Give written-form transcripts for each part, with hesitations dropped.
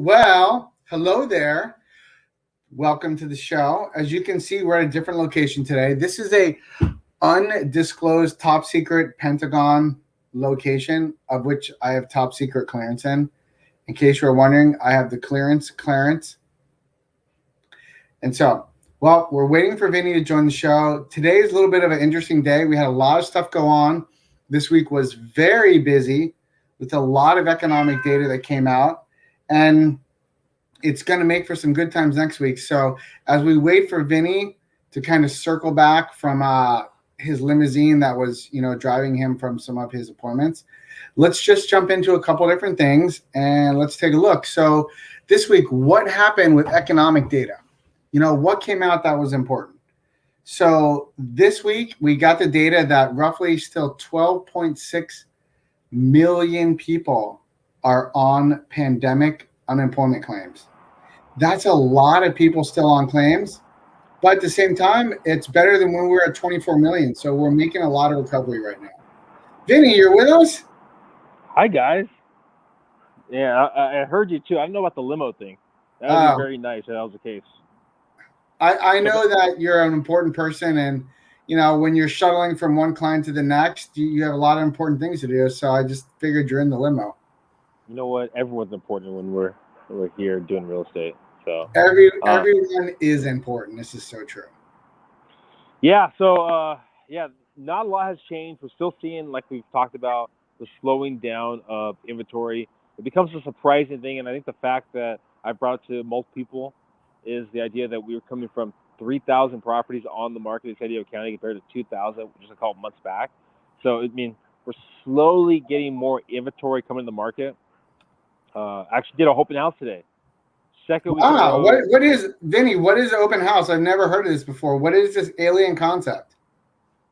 Well, hello there. Welcome to the show. As you can see, we're at a different location today. This is a undisclosed top secret Pentagon location of which I have top secret clearance in. In case you're wondering, I have the clearance. And so, well, we're waiting for Vinnie to join the show. Today is a little bit of an interesting day. We had a lot of stuff go on. This week was very busy with a lot of economic data that came out. And it's going to make for some good times next week. So as we wait for Vinnie to kind of circle back from his limousine that was, driving him from some of his appointments, let's just jump into a couple different things and let's take a look. So this week, what happened with economic data? What came out that was important? So this week, we got the data that roughly still 12.6 million people are on pandemic unemployment claims. That's a lot of people still on claims, but at the same time, it's better than when we were at 24 million. So we're making a lot of recovery right now. Vinnie, you're with us? Hi, guys. Yeah, I heard you too. I don't know about the limo thing. That would be very nice if that was the case. I know that you're an important person, and when you're shuttling from one client to the next, you have a lot of important things to do. So I just figured you're in the limo. You know what? Everyone's important when we're here doing real estate. So everyone is important. This is so true. Yeah. So not a lot has changed. We're still seeing, like we've talked about, the slowing down of inventory. It becomes a surprising thing, and I think the fact that I brought it to most people is the idea that we were coming from 3,000 properties on the market in San Diego County compared to 2,000 just a couple months back. So we're slowly getting more inventory coming to the market. Actually did a open house today. Second week. What is Vinnie? What is open house? I've never heard of this before. What is this alien concept?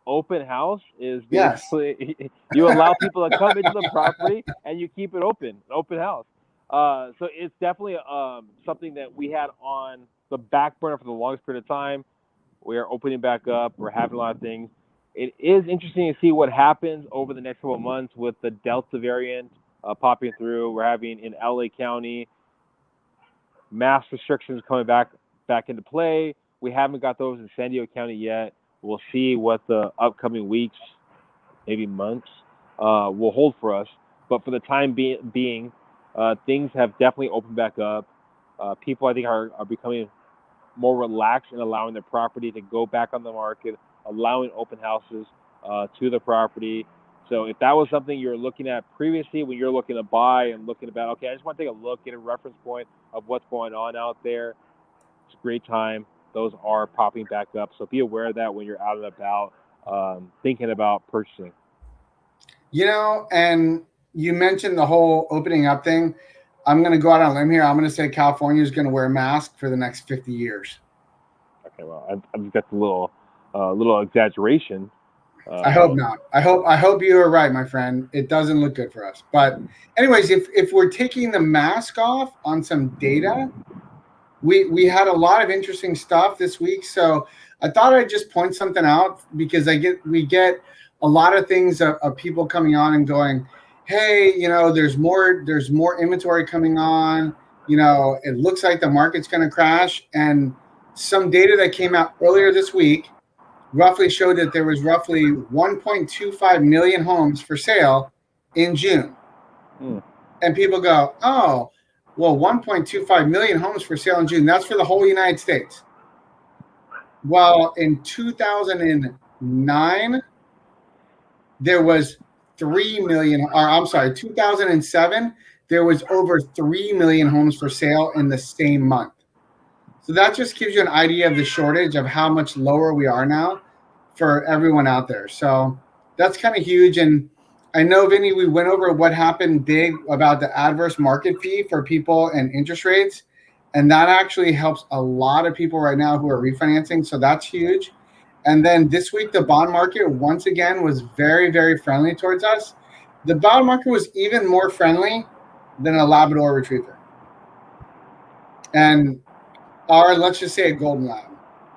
Open house is basically you allow people to come into the property and you keep it open. Open house. So it's definitely something that we had on the back burner for the longest period of time. We are opening back up. We're having a lot of things. It is interesting to see what happens over the next couple of months with the Delta variant popping through. We're having in LA County mask restrictions coming back into play. We haven't got those in San Diego County yet. We'll see what the upcoming weeks, maybe months, will hold for us. But for the time being, things have definitely opened back up. People, I think, are becoming more relaxed in allowing their property to go back on the market, allowing open houses to the property. So if that was something you were looking at previously when you're looking to buy and looking about, okay, I just want to take a look, get a reference point of what's going on out there, it's a great time. Those are popping back up. So be aware of that when you're out and about thinking about purchasing. And you mentioned the whole opening up thing. I'm going to go out on a limb here. I'm going to say California is going to wear a mask for the next 50 years. Okay, well, I've got the little exaggeration. I hope not. I hope you are right, my friend. It doesn't look good for us. But anyways, if we're taking the mask off on some data, we had a lot of interesting stuff this week. So I thought I'd just point something out because we get a lot of things of people coming on and going, hey, there's more inventory coming on. It looks like the market's going to crash. And some data that came out earlier this week roughly showed that there was roughly 1.25 million homes for sale in June. And people go, oh, well, 1.25 million homes for sale in June. That's for the whole United States. Well, in 2009, there was 2007, there was over 3 million homes for sale in the same month. So that just gives you an idea of the shortage of how much lower we are now for everyone out there. So that's kind of huge. And I know, Vinnie, we went over what happened big about the adverse market fee for people and interest rates. And that actually helps a lot of people right now who are refinancing. So that's huge. And then this week, the bond market once again was very, very friendly towards us. The bond market was even more friendly than a Labrador Retriever. And let's just say a golden lab.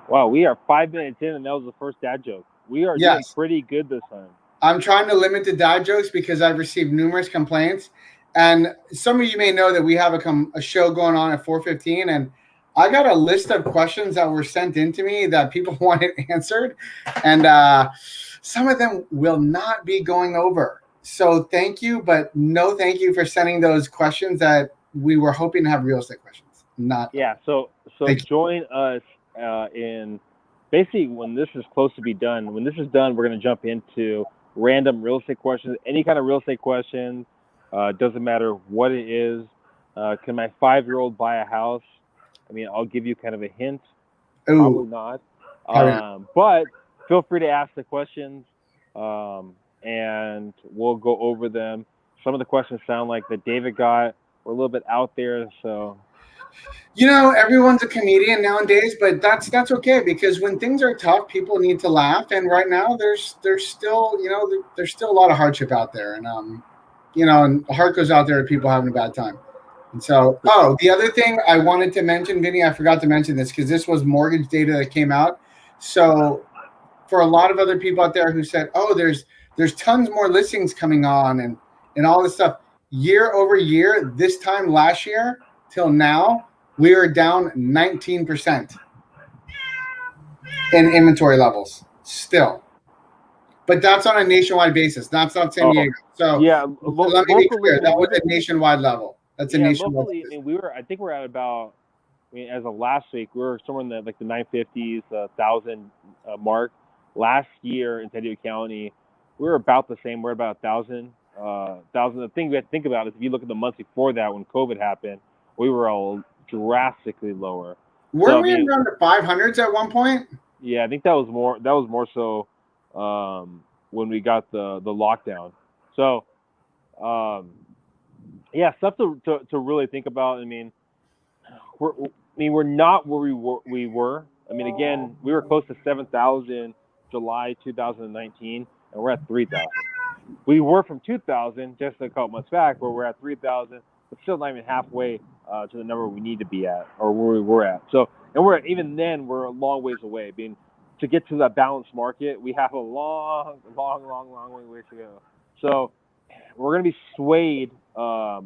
Wow, we are 5 minutes in, and that was the first dad joke. We are doing pretty good this time. I'm trying to limit the dad jokes because I've received numerous complaints, And some of you may know that we have a show going on at 4:15, and I got a list of questions that were sent in to me that people wanted answered, and some of them will not be going over. So thank you, but no thank you for sending those questions that we were hoping to have real estate questions. So join us in basically when this is close to be done. When this is done, we're going to jump into random real estate questions, any kind of real estate questions. Doesn't matter what it is. Can my 5-year-old buy a house? I mean, I'll give you kind of a hint. Probably not. But feel free to ask the questions, and we'll go over them. Some of the questions sound like that David got were a little bit out there, so. Everyone's a comedian nowadays, but that's okay, because when things are tough, people need to laugh. And right now, there's still a lot of hardship out there, and and the heart goes out there to people having a bad time. And so, the other thing I wanted to mention, Vinny, I forgot to mention this because this was mortgage data that came out. So, for a lot of other people out there who said, there's tons more listings coming on and all this stuff, year over year, this time last year till now, we are down 19% in inventory levels still. But that's on a nationwide basis. That's not San Diego. So let me be clear. That was a nationwide level. That's a nationwide. Locally, I mean, I think we're at about, as of last week, we were somewhere in the 950s, 1,000 mark. Last year in San Diego County, we were about the same. We're about 1,000. The thing we have to think about is if you look at the months before that, when COVID happened, we were all drastically lower. Weren't we around the 500s at one point? Yeah, I think that was more. That was more so when we got the lockdown. So, stuff to really think about. I mean, we're not where we were. I mean, again, we were close to 7,000 July 2019, and we're at 3,000. We were from 2,000 just a couple months back, where we're at 3,000, but still not even halfway to the number we need to be at, or where we were at. So, and even then, we're a long ways away. I mean, to get to that balanced market, we have a long way to go. So, we're going to be swayed a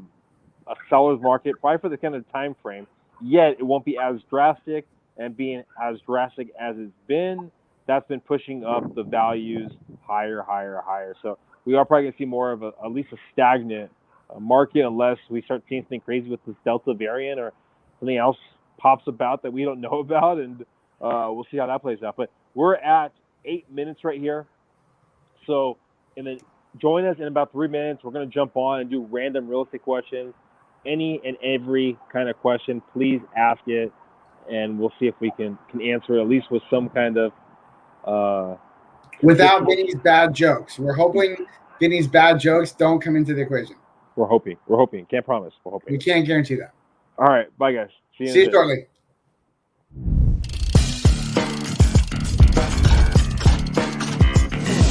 seller's market, probably for the kind of time frame. Yet, it won't be as drastic, and being as drastic as it's been, that's been pushing up the values higher. So, we are probably going to see more of at least a stagnant market, unless we start seeing something crazy with this Delta variant or something else pops about that we don't know about, and we'll see how that plays out. But we're at 8 minutes right here. So, and then join us in about 3 minutes. We're going to jump on and do random real estate questions. Any and every kind of question, please ask it, and we'll see if we can answer it, at least with some kind of without Vinny's bad jokes. We're hoping Vinny's bad jokes don't come into the equation. We're hoping. Can't promise. We're hoping. We can't guarantee that. All right. Bye, guys. See you shortly.